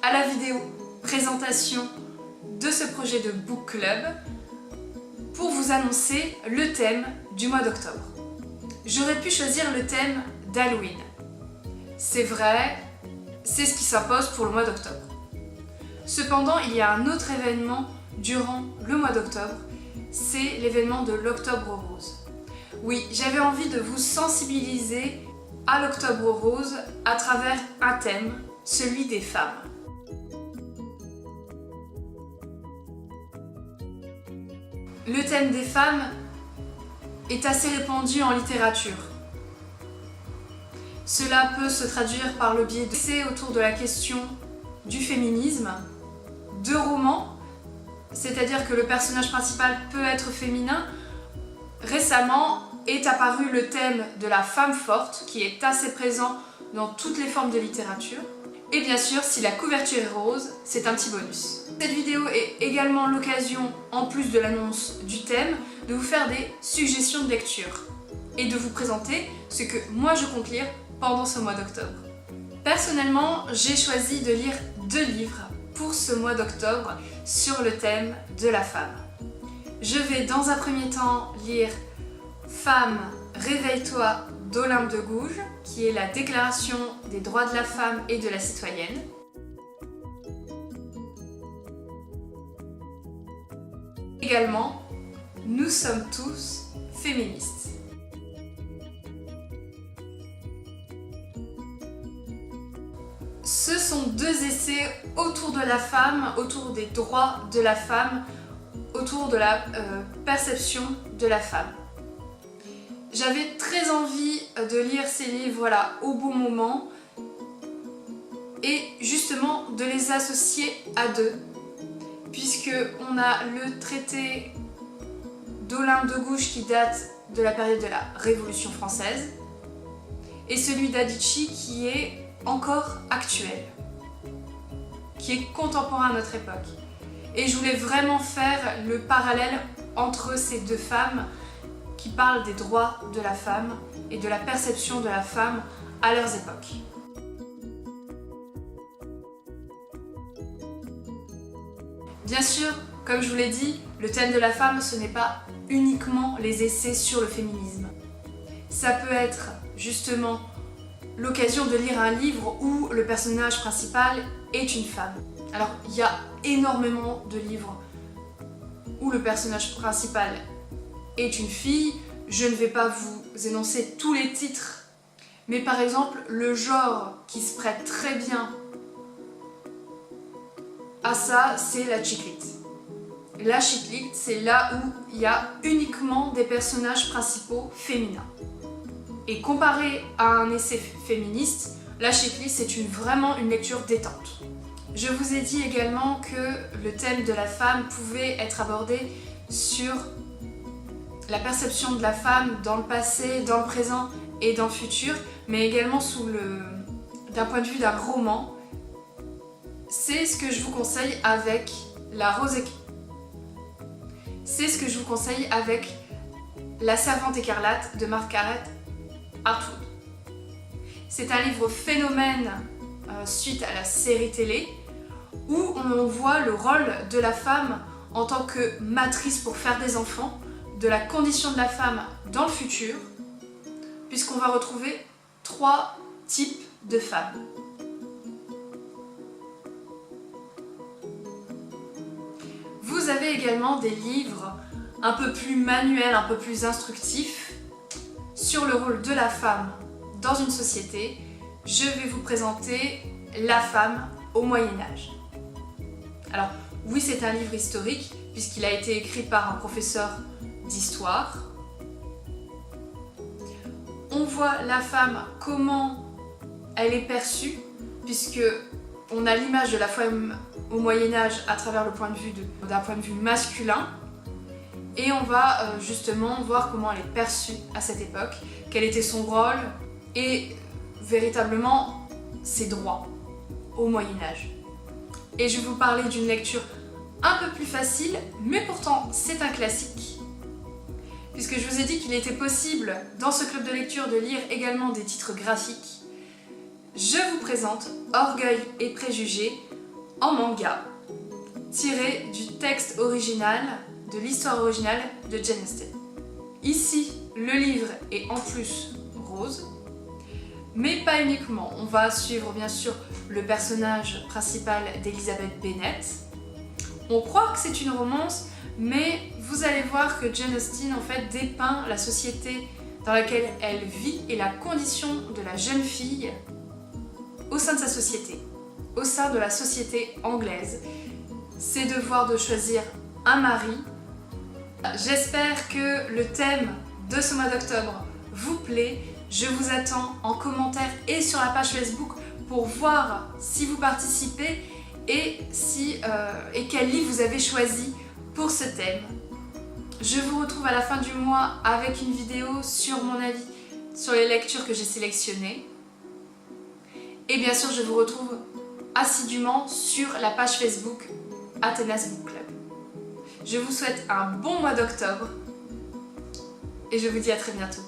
à la vidéo présentation de ce projet de book club pour vous annoncer le thème du mois d'octobre. J'aurais pu choisir le thème d'Halloween. C'est vrai, c'est ce qui s'impose pour le mois d'octobre. Cependant, il y a un autre événement durant le mois d'octobre, c'est l'événement de l'Octobre Rose. Oui, j'avais envie de vous sensibiliser à l'Octobre Rose à travers un thème, celui des femmes. Le thème des femmes est assez répandu en littérature. Cela peut se traduire par le biais d'essais autour de la question du féminisme, de romans, c'est-à-dire que le personnage principal peut être féminin. Récemment est apparu le thème de la femme forte, qui est assez présent dans toutes les formes de littérature. Et bien sûr, si la couverture est rose, c'est un petit bonus. Cette vidéo est également l'occasion, en plus de l'annonce du thème, de vous faire des suggestions de lecture et de vous présenter ce que moi je compte lire pendant ce mois d'octobre. Personnellement, j'ai choisi de lire 2 livres pour ce mois d'octobre sur le thème de la femme. Je vais dans un premier temps lire Femme, réveille-toi d'Olympe de Gouges, qui est la déclaration des droits de la femme et de la citoyenne. Également, Nous sommes tous féministes. Ce sont 2 essais autour de la femme, autour des droits de la femme, autour de la perception de la femme. J'avais très envie de lire ces livres au bon moment et justement de les associer à 2, puisque on a le traité d'Olympe de Gouges qui date de la période de la Révolution française et celui d'Adichie qui est encore actuel, qui est contemporain à notre époque. Et je voulais vraiment faire le parallèle entre ces 2 femmes qui parlent des droits de la femme et de la perception de la femme à leurs époques. Bien sûr, comme je vous l'ai dit, le thème de la femme, ce n'est pas uniquement les essais sur le féminisme. Ça peut être justement l'occasion de lire un livre où le personnage principal est une femme. Alors, il y a énormément de livres où le personnage principal est une fille. Je ne vais pas vous énoncer tous les titres, mais par exemple, le genre qui se prête très bien à ça, c'est la chick lit. La chick lit, c'est là où il y a uniquement des personnages principaux féminins. Et comparé à un essai féministe, la chick lit, c'est vraiment une lecture détente. Je vous ai dit également que le thème de la femme pouvait être abordé sur la perception de la femme dans le passé, dans le présent et dans le futur, mais également d'un point de vue d'un roman. C'est ce que je vous conseille avec La Rose écarlate. C'est ce que je vous conseille avec La Servante écarlate de Margaret Atwood. C'est un livre phénomène suite à la série télé où on voit le rôle de la femme en tant que matrice pour faire des enfants, de la condition de la femme dans le futur, puisqu'on va retrouver 3 types de femmes. Vous avez également des livres un peu plus manuels, un peu plus instructifs sur le rôle de la femme dans une société. Je vais vous présenter La femme au Moyen-Âge. Alors oui, c'est un livre historique puisqu'il a été écrit par un professeur d'histoire. On voit la femme, comment elle est perçue, puisque on a l'image de la femme au Moyen-Âge à travers d'un point de vue masculin, et on va justement voir comment elle est perçue à cette époque, quel était son rôle et véritablement ses droits au Moyen-Âge. Et je vais vous parler d'une lecture un peu plus facile, mais pourtant c'est un classique, puisque je vous ai dit qu'il était possible dans ce club de lecture de lire également des titres graphiques. Je vous présente Orgueil et préjugés en manga, tiré du texte original, de l'histoire originale de Jane Austen. Ici, le livre est en plus rose, mais pas uniquement. On va suivre bien sûr le personnage principal d'Elizabeth Bennet. On croit que c'est une romance, mais vous allez voir que Jane Austen en fait dépeint la société dans laquelle elle vit et la condition de la jeune fille au sein de sa société, au sein de la société anglaise. Ses devoirs de choisir un mari. J'espère que le thème de ce mois d'octobre vous plaît. Je vous attends en commentaire et sur la page Facebook pour voir si vous participez et quel livre vous avez choisi pour ce thème. Je vous retrouve à la fin du mois avec une vidéo sur mon avis sur les lectures que j'ai sélectionnées. Et bien sûr, je vous retrouve assidûment sur la page Facebook Athénas Book Club. Je vous souhaite un bon mois d'octobre et je vous dis à très bientôt.